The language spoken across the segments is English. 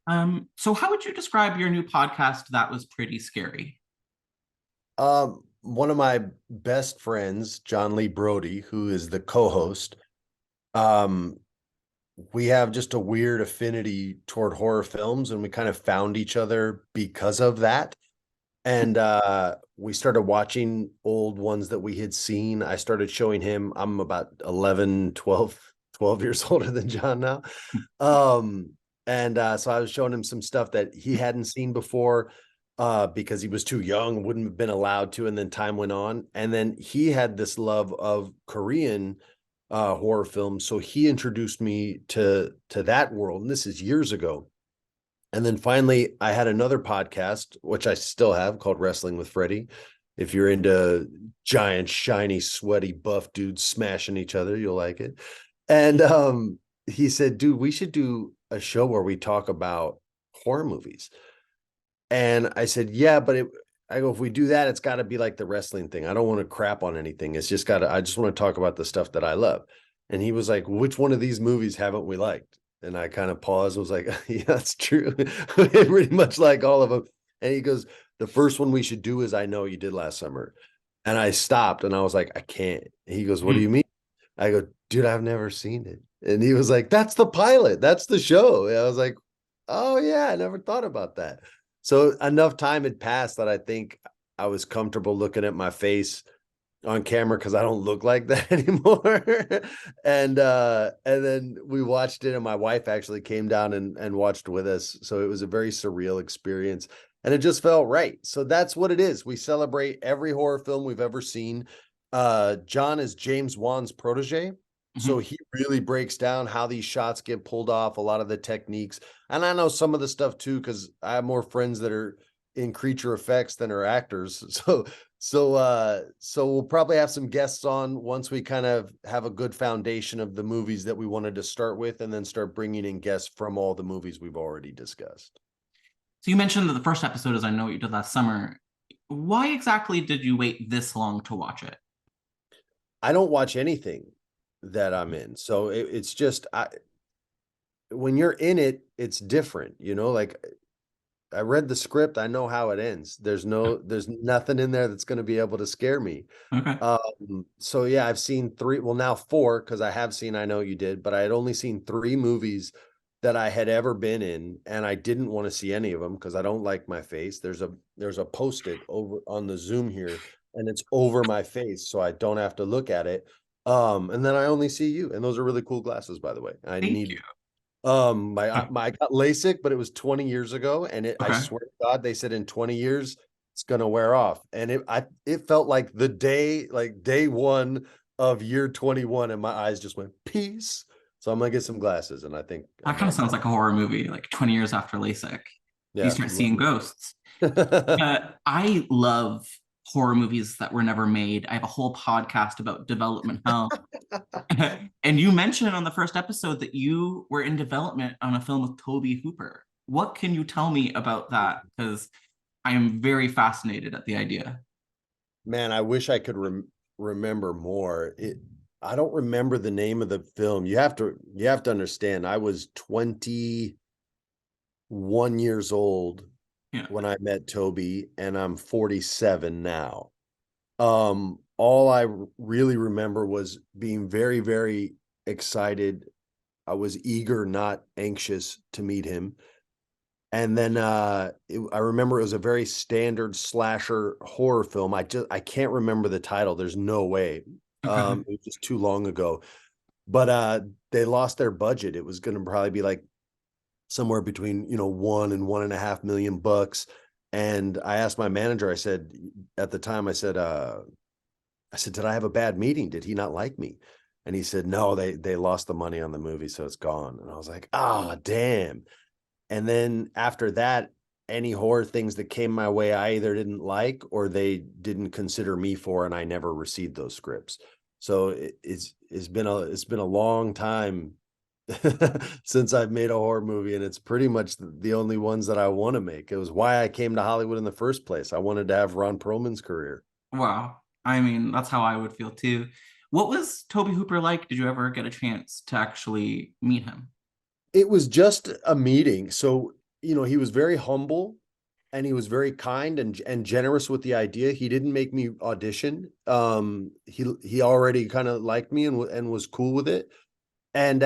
So how would you describe your new podcast that was pretty scary? One of my best friends, John Lee Brody, who is the co-host, um, we have just a weird affinity toward horror films, and we kind of found each other because of that. And we started watching old ones that we had seen. I started showing him, I'm about 11, 12 years older than John now. Um, and so I was showing him some stuff that he hadn't seen before because he was too young, wouldn't have been allowed to, and then time went on. And then he had this love of Korean horror films, so he introduced me to that world, and this is years ago. And then finally, I had another podcast, which I still have, called Wrestling with Freddie. If you're into giant, shiny, sweaty, buff dudes smashing each other, you'll like it. And he said, dude, we should do a show where we talk about horror movies. And I said, yeah, but I go, if we do that, it's got to be like the wrestling thing. I don't want to crap on anything. It's just got to, I just want to talk about the stuff that I love. And he was like, which one of these movies haven't we liked? And I kind of paused. I was like, yeah, that's true. Pretty much like all of them. And he goes, the first one we should do is I Know You Did Last Summer. And I stopped and I was like, I can't. He goes, what do you mean? I go, dude, I've never seen it. And he was like, that's the pilot. That's the show. And I was like, oh, yeah, I never thought about that. So enough time had passed that I think I was comfortable looking at my face on camera because I don't look like that anymore. And then we watched it, and my wife actually came down and watched with us. So it was a very surreal experience. And it just felt right. So that's what it is. We celebrate every horror film we've ever seen. John is James Wan's protege. So Mhm. he really breaks down how these shots get pulled off, a lot of the techniques. And I know some of the stuff too, because I have more friends that are in creature effects than are actors. So we'll probably have some guests on once we kind of have a good foundation of the movies that we wanted to start with, and then start bringing in guests from all the movies we've already discussed. So you mentioned that the first episode is I Know What You Did Last Summer. Why exactly did you wait this long to watch it? I don't watch anything that I'm in. So it's just when you're in it, it's different, like I read the script, I know how it ends. There's nothing in there that's going to be able to scare me. Okay. So yeah, I've seen three, well now four, because I have seen I Know You Did, but I had only seen three movies that I had ever been in, and I didn't want to see any of them because I don't like my face. There's a post-it over on the Zoom here, and it's over my face, so I don't have to look at it. And then I only see you, and those are really cool glasses, by the way. I Thank you. need my I got LASIK, but it was 20 years ago, and I Okay. swear to God, they said in 20 years it's gonna wear off, and it felt like day one of year 21, and my eyes just went peace. So I'm gonna get some glasses, and I think I That kind of might sounds have. like a horror movie, like 20 years after LASIK. You Yeah, start seeing ghosts. I love horror movies that were never made. I have a whole podcast about development hell. And you mentioned on the first episode that you were in development on a film with Toby Hooper. What can you tell me about that? Because I am very fascinated at the idea. man, I wish I could remember more. I don't remember the name of the film. You have to understand. I was 21 years old Yeah. when I met Toby, and I'm 47 now. All I really remember was being very, very excited. I was eager, not anxious to meet him. And then I remember it was a very standard slasher horror film. I can't remember the title. There's no way. Okay. It was just too long ago. But they lost their budget. It was going to probably be like somewhere between 1 and 1.5 million bucks. And I asked my manager, I said, at the time, I said, did I have a bad meeting? Did he not like me? And he said, no, they lost the money on the movie, so it's gone. And I was like, ah, damn. And then after that, any horror things that came my way, I either didn't like or they didn't consider me for, and I never received those scripts. So it's been a long time since I've made a horror movie, and it's pretty much the only ones that I want to make. It was why I came to Hollywood in the first place. I wanted to have Ron Perlman's career. Wow. I mean, that's how I would feel too. What was Toby Hooper like? Did you ever get a chance to actually meet him? It was just a meeting. So he was very humble and he was very kind and generous with the idea. He didn't make me audition. He already kind of liked me and was cool with it. And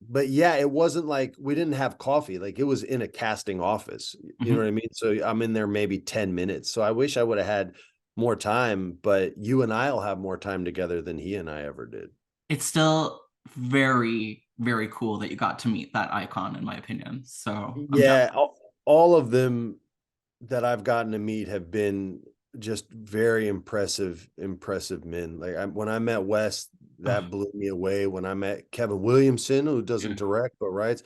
but yeah, it wasn't like we didn't have coffee. Like it was in a casting office. You know Mhm. what I mean? So I'm in there maybe 10 minutes. So I wish I would have had more time, but you and I'll have more time together than he and I ever did. It's still very, very cool that you got to meet that icon, in my opinion. So I'm Yeah, all of them that I've gotten to meet have been just very impressive men. Like when I met Wes, that blew me away. When I met Kevin Williamson, who doesn't direct but writes,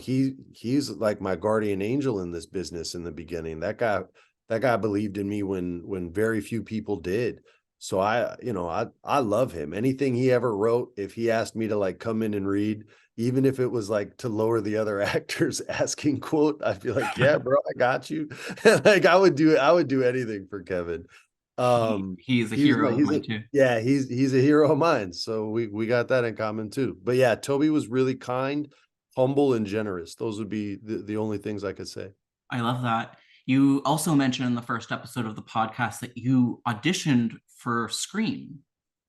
he's like my guardian angel in this business in the beginning. That guy believed in me when very few people did. So I love him. Anything he ever wrote, if he asked me to like come in and read, even if it was like to lower the other actors asking quote, I'd be like, yeah, bro, I got you. Like I would do anything for Kevin. he's a He's my hero of mine too. yeah, he's a hero of mine. So we got that in common too. But yeah, Toby was really kind, humble, and generous. Those would be the only things I could say. I love that. You also mentioned in the first episode of the podcast that you auditioned for Scream.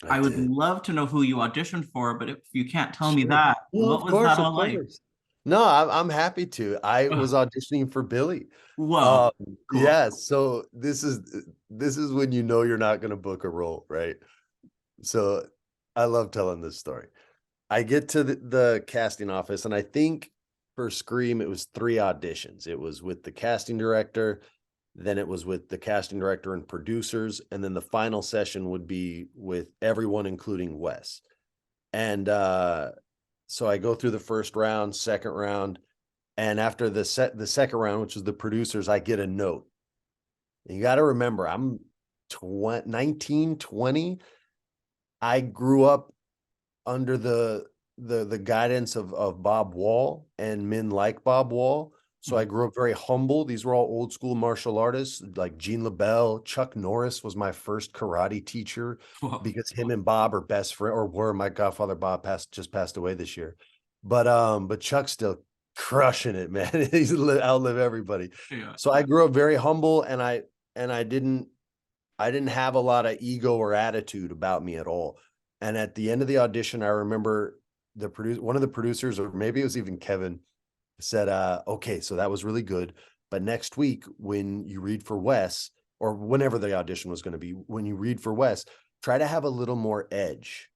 I I would did. love to know who you auditioned for, but if you can't tell me Sure. that, Well, what of was that course, of all like? course. No, I'm happy to. I was Ugh, auditioning for Billy. whoa, Um, cool. yeah, so this is when you know you're not gonna book a role, right? So I love telling this story. I get to the casting office, and I think for Scream, it was 3 auditions. It was with the casting director, then it was with the casting director and producers, and then the final session would be with everyone, including Wes. And so I go through the first round, second round, and after the second round, which is the producers, I get a note. You got to remember, I'm 19, 20. I grew up under the guidance of Bob Wall and men like Bob Wall. So I Mhm. grew up very humble. These were all old school martial artists like Gene LaBelle. Chuck Norris was my first karate teacher Whoa, because him and Bob are best friend or were. My godfather Bob just passed away this year. But Chuck's still crushing it, man. He's outlive everybody. yeah. So I grew up very humble and I didn't have a lot of ego or attitude about me at all. And at the end of the audition, I remember one of the producers, or maybe it was even Kevin, said, okay, so that was really good. But next week, when you read for Wes, or whenever the audition was going to be, when you read for Wes, try to have a little more edge.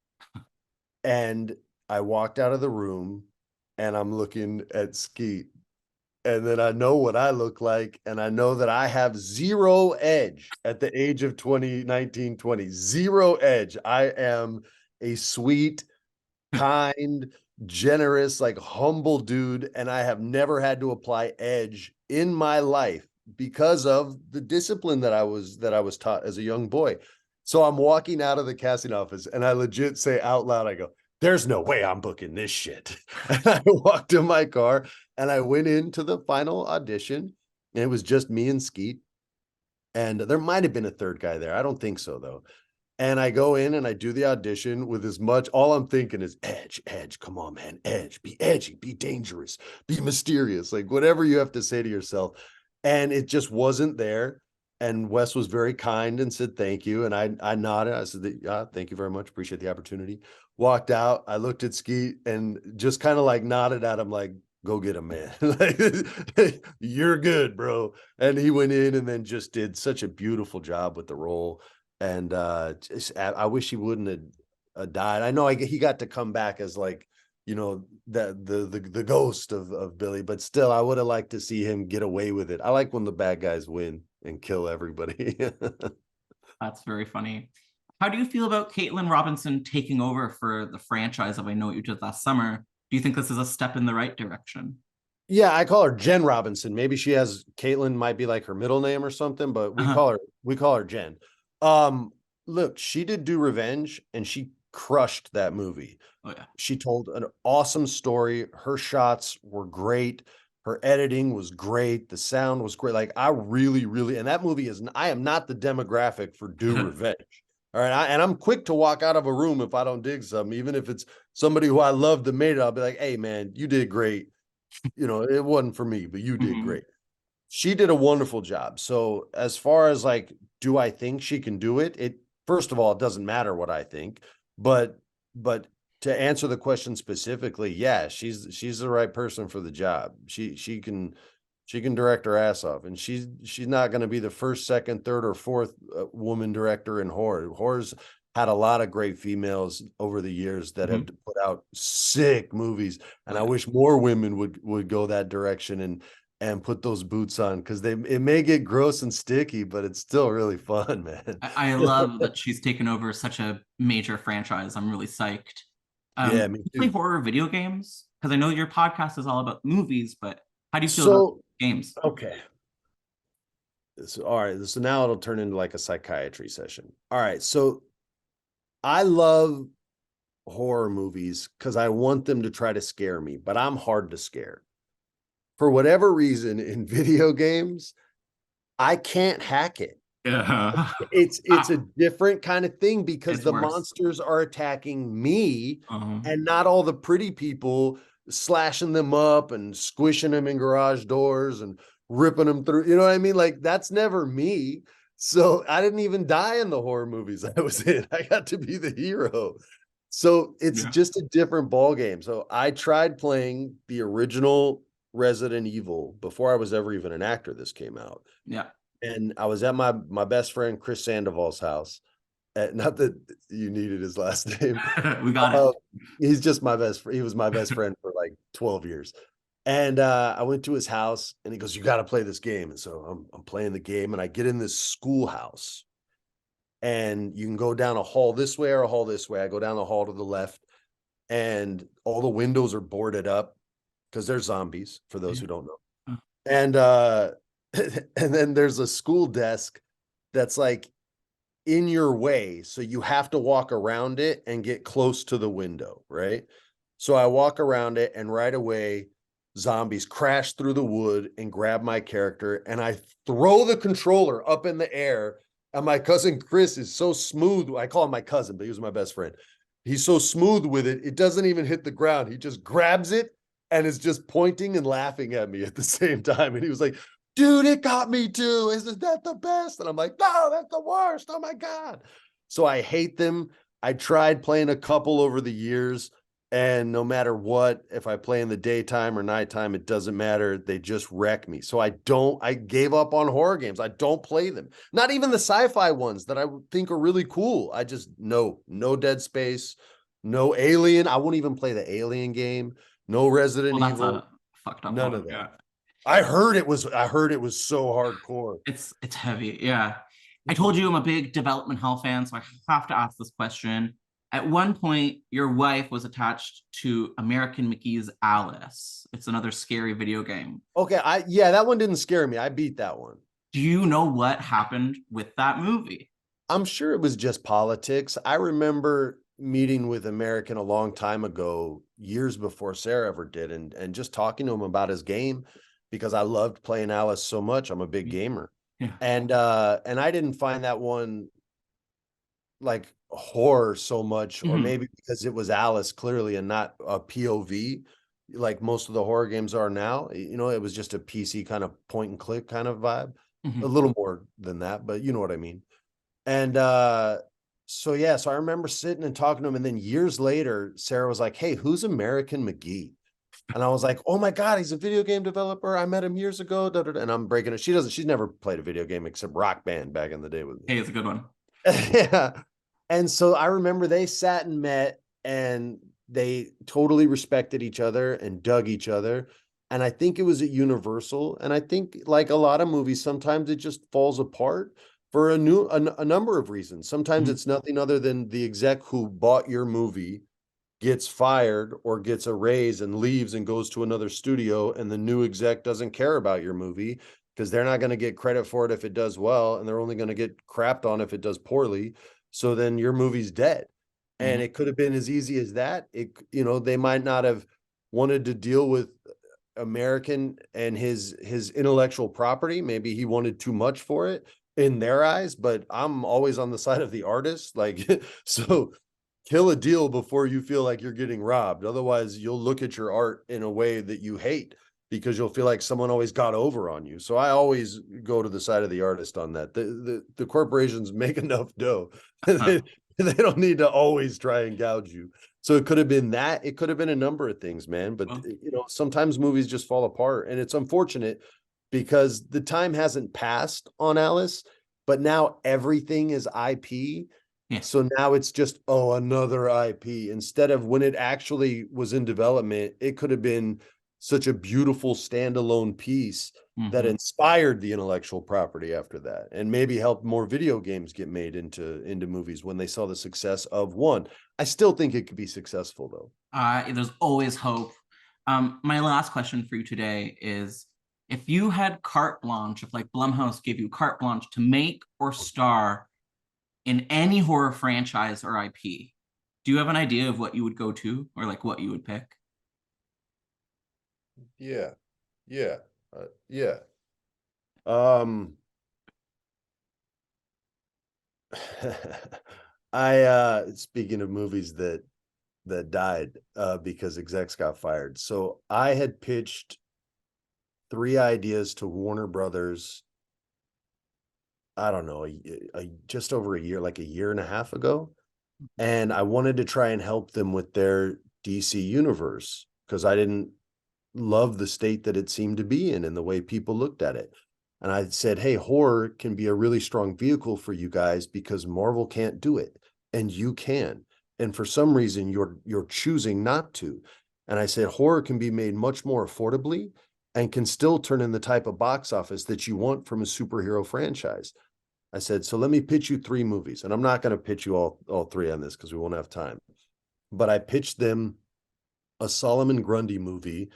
And I walked out of the room and I'm looking at Skeet, and then I know what I look like, and I know that I have zero edge at the age of 20. Zero edge. I am a sweet, kind, generous, like humble dude, and I have never had to apply edge in my life because of the discipline that I was taught as a young boy. So I'm walking out of the casting office and I legit say out loud, I go, there's no way I'm booking this shit. And I walked to my car and I went into the final audition, and it was just me and Skeet. And there might have been a third guy there. I don't think so, though. And I go in and I do the audition with as much, all I'm thinking is edge, edge. Come on, man. Edge. Be edgy, be dangerous, be mysterious, like whatever you have to say to yourself. And it just wasn't there. And Wes was very kind and said thank you. And I nodded. I said, yeah, thank you very much. Appreciate the opportunity. Walked out. I looked at Skeet and just kind of like nodded at him, like, go get him, man. Like, you're good, bro. And he went in and then just did such a beautiful job with the role. And I wish he wouldn't have died. I know he got to come back as like, that the ghost of Billy, but still I would have liked to see him get away with it. I like when the bad guys win and kill everybody. That's very funny. How do you feel about Caitlin Robinson taking over for the franchise of I Know What You Did Last Summer? Do you think this is a step in the right direction? Yeah, I call her Jen Robinson. Maybe she has Caitlin might be like her middle name or something, but we Uh-huh. call her Jen. Um, Look, she did Do Revenge and she crushed that movie. Oh yeah. She told an awesome story. Her shots were great. Her editing was great. The sound was great. Like I really, really, and that movie I am not the demographic for Do Revenge. All right. And I'm quick to walk out of a room if I don't dig something, even if it's somebody who I love that made it. I'll be like, hey man, you did great. it wasn't for me, but you did Mhm. great. She did a wonderful job. So as far as like, do I think she can do it? First of all, it doesn't matter what I think, but but to answer the question specifically, yeah, she's the right person for the job. She can direct her ass off, and she's not going to be the first, second, third, or fourth woman director in horror. Horror's had a lot of great females over the years that have Mhm. put out sick movies, and Oh, I yeah. wish more women would go that direction and put those boots on, because it may get gross and sticky, but it's still really fun, man. I love that she's taken over such a major franchise. I'm really psyched. Yeah, me You play too. horror video games? Because I know your podcast is all about movies, but how do you feel about So, games? okay. So, all right. So now it'll turn into like a psychiatry session. All right. So I love horror movies because I want them to try to scare me, but I'm hard to scare. For whatever reason, in video games, I can't hack it. Yeah. It's a different kind of thing because It's the worse. monsters are attacking me Um, and not all the pretty people slashing them up and squishing them in garage doors and ripping them through. You know what I mean? Like, that's never me. So I didn't even die in the horror movies I was in. I got to be the hero. So it's yeah. just a different ball game. So I tried playing the original Resident Evil before I was ever even an actor. This came out, Yeah. and I was at my best friend Chris Sandoval's house. Not that you needed his last name. We got it. Uh, he's just my best friend. He was my best friend for like 12 years. And I went to his house and he goes, "You got to play this game." And so I'm playing the game, and I get in this schoolhouse, and you can go down a hall this way or a hall this way. I go down the hall to the left, and all the windows are boarded up because they're zombies, for those Yeah. who don't know. Uh, And and then there's a school desk that's like in your way. So you have to walk around it and get close to the window, right? So I walk around it, and right away, zombies crash through the wood and grab my character. And I throw the controller up in the air. And my cousin Chris is so smooth. I call him my cousin, but he was my best friend. He's so smooth with it, it doesn't even hit the ground. He just grabs it and is just pointing and laughing at me at the same time. And he was like, "Dude, it got me too. Isn't that the best?" And I'm like, "No, that's the worst. Oh my God." So I hate them. I tried playing a couple over the years, and no matter what, if I play in the daytime or nighttime, it doesn't matter. They just wreck me. So I gave up on horror games. I don't play them. Not even the sci-fi ones that I think are really cool. I just, no Dead Space, no Alien. I won't even play the Alien game. No well, Resident that's Evil. a fucked up None one. of that. Yeah. I heard it was so hardcore. It's heavy. Yeah. I told you I'm a big Development Hell fan, so I have to ask this question. At one point, your wife was attached to American McGee's Alice. It's another scary video game. Okay, yeah, that one didn't scare me. I beat that one. Do you know what happened with that movie? I'm sure it was just politics. I remember meeting with American a long time ago, years before Sarah ever did, and just talking to him about his game because I loved playing Alice so much. I'm a big gamer. Yeah. And I didn't find that one like horror so much, or Mhm. maybe because it was Alice clearly and not a POV like most of the horror games are now. It was just a PC kind of point and click kind of vibe. A Mhm. little more than that, but you know what I mean. And so yeah, so I remember sitting and talking to him, and then years later, Sarah was like, "Hey, who's American McGee?" And I was like, "Oh my God, he's a video game developer. I met him years ago." Da, da, da. And I'm breaking it. She's never played a video game except Rock Band back in the day with me. Hey, it's a good one. Yeah. And so I remember they sat and met, and they totally respected each other and dug each other. And I think it was at Universal. And I think, like a lot of movies, sometimes it just falls apart for a number of reasons. Sometimes Mhm. it's nothing other than the exec who bought your movie gets fired or gets a raise and leaves and goes to another studio, and the new exec doesn't care about your movie because they're not going to get credit for it if it does well, and they're only going to get crapped on if it does poorly. So then your movie's dead. And Mhm. it could have been as easy as that. They might not have wanted to deal with American and his intellectual property. Maybe he wanted too much for it in their eyes, but I'm always on the side of the artist. Like, so kill a deal before you feel like you're getting robbed. Otherwise, you'll look at your art in a way that you hate because you'll feel like someone always got over on you. So I always go to the side of the artist on that. The corporations make enough dough. they, they don't need to always try and gouge you. So it could have been that. It could have been a number of things, man. But Well, sometimes movies just fall apart, and it's unfortunate because the time hasn't passed on Alice, but now everything is IP. yeah. So now it's just, oh, another IP instead of when it actually was in development, it could have been such a beautiful standalone piece that Hmm. inspired the intellectual property after that and maybe helped more video games get made into movies when they saw the success of one. I still think it could be successful though. There's always hope. My last question for you today is, if you had carte blanche, if like Blumhouse gave you carte blanche to make or star in any horror franchise or IP, do you have an idea of what you would go to or like what you would pick? Yeah. Yeah. Yeah. Um speaking of movies that died because execs got fired. So I had pitched 3 ideas to Warner Brothers. I don't know, just over a year, like a year and a half ago, and I wanted to try and help them with their DC universe because I didn't love the state that it seemed to be in and the way people looked at it. And I said, hey, horror can be a really strong vehicle for you guys because Marvel can't do it and you can. And for some reason you're choosing not to. And I said, horror can be made much more affordably and can still turn in the type of box office that you want from a superhero franchise. I said, so let me pitch you 3 movies. And I'm not going to pitch you all 3 on this because we won't have time. But I pitched them a Solomon Grundy movie,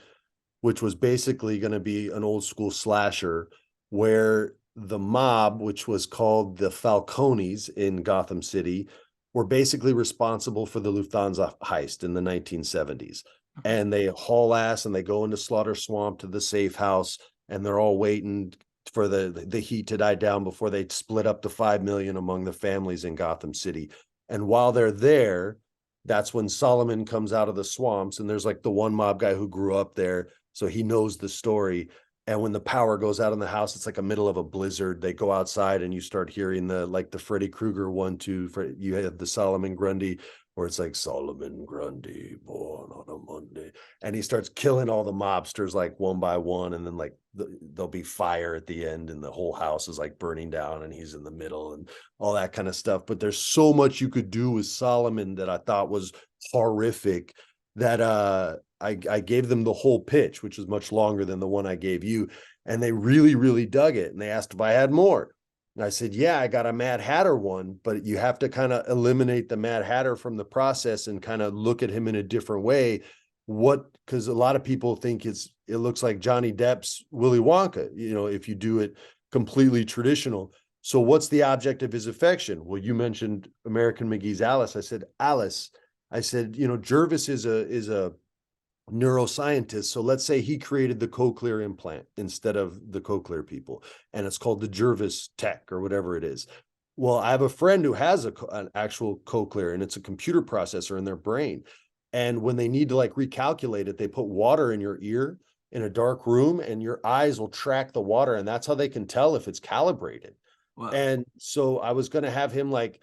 which was basically going to be an old school slasher where the mob, which was called the Falcones in Gotham City, were basically responsible for the Lufthansa heist in the 1970s. Okay. And they haul ass and they go into Slaughter Swamp to the safe house, and they're all waiting for the heat to die down before they split up the 5 million among the families in Gotham City. And while they're there, that's when Solomon comes out of the swamps, and there's like the one mob guy who grew up there, so he knows the story. And when the power goes out in the house, it's like a middle of a blizzard. They go outside and you start hearing the Freddy Krueger 1, 2. You have the Solomon Grundy where it's like Solomon Grundy born on a Monday, and he starts killing all the mobsters like one by one, and then like there'll be fire at the end, and the whole house is like burning down, and he's in the middle, and all that kind of stuff. But there's so much you could do with Solomon that I thought was horrific that I gave them the whole pitch, which is much longer than the one I gave you. And they really, really dug it. And they asked if I had more. And I said, yeah, I got a Mad Hatter one, but you have to kind of eliminate the Mad Hatter from the process and kind of look at him in a different way. Because a lot of people think it looks like Johnny Depp's Willy Wonka, if you do it completely traditional. So what's the object of his affection? Well, you mentioned American McGee's Alice. I said, Alice. I said, Jervis is a neuroscientist. So let's say he created the cochlear implant instead of the cochlear people, and it's called the Jervis Tech or whatever it is. Well, I have a friend who has an actual cochlear, and it's a computer processor in their brain. And when they need to like recalculate it, they put water in your ear in a dark room, and your eyes will track the water, and that's how they can tell if it's calibrated. Whoa. And so I was going to have him like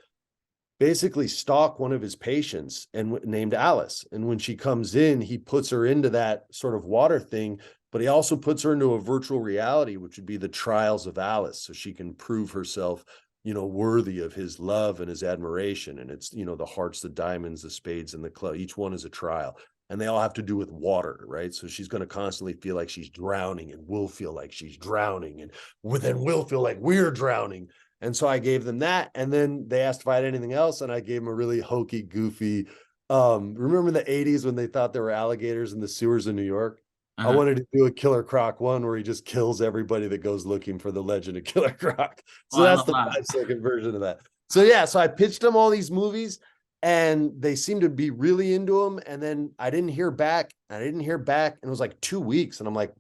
basically stalk one of his patients and named Alice. And when she comes in, he puts her into that sort of water thing, but he also puts her into a virtual reality, which would be the trials of Alice. So she can prove herself, worthy of his love and his admiration. And it's, the hearts, the diamonds, the spades, and the club. Each one is a trial. And they all have to do with water, right? So she's going to constantly feel like she's drowning, and we'll feel like she's drowning, and then we'll feel like we're drowning. And so I gave them that. And then they asked if I had anything else. And I gave them a really hokey, goofy. Remember in the 80s when they thought there were alligators in the sewers in New York? I Uh-huh. wanted to do a Killer Croc one where he just kills everybody that goes looking for the legend of Killer Croc. Oh, So I that's love the that. 5-second version of that. So yeah, so I pitched them all these movies and they seemed to be really into them. And then I didn't hear back. And it was like 2 weeks. And I'm like,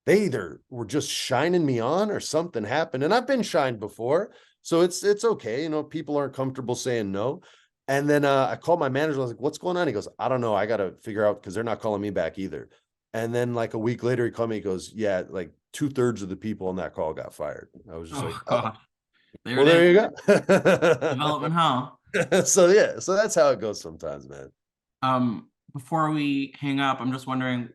they either were just shining me on or something happened. And I've been shined before. So it's okay. People aren't comfortable saying no. And then I called my manager. I was like, what's going on? He goes, I don't know. I got to figure out because they're not calling me back either. And then like a week later, he called me. He goes, yeah, like 2/3 of the people on that call got fired. I was just like, Oh oh, God, there well, it is. there you go. Development hell. So yeah, so that's how it goes sometimes, man. Before we hang up, I'm just wondering,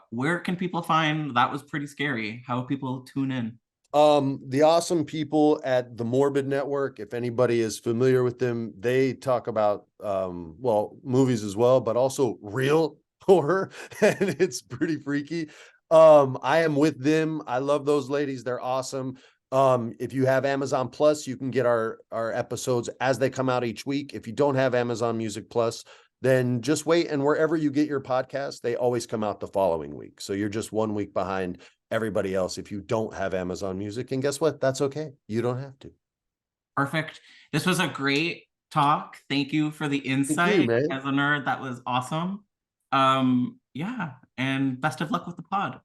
where can people find That Was Pretty Scary? How people tune in? The awesome people at the Morbid Network, if anybody is familiar with them, they talk about well, movies as well, but also real horror, and it's pretty freaky. I am with them. I love those ladies. They're awesome. If you have Amazon Plus, you can get our episodes as they come out each week. If you don't have Amazon Music Plus, then just wait, and wherever you get your podcast, they always come out the following week. So you're just 1 week behind everybody else if you don't have Amazon Music. And guess what? That's okay. You don't have to. Perfect. This was a great talk. Thank you for the Thank you, insight. man. As a nerd, that was awesome. Yeah, and best of luck with the pod.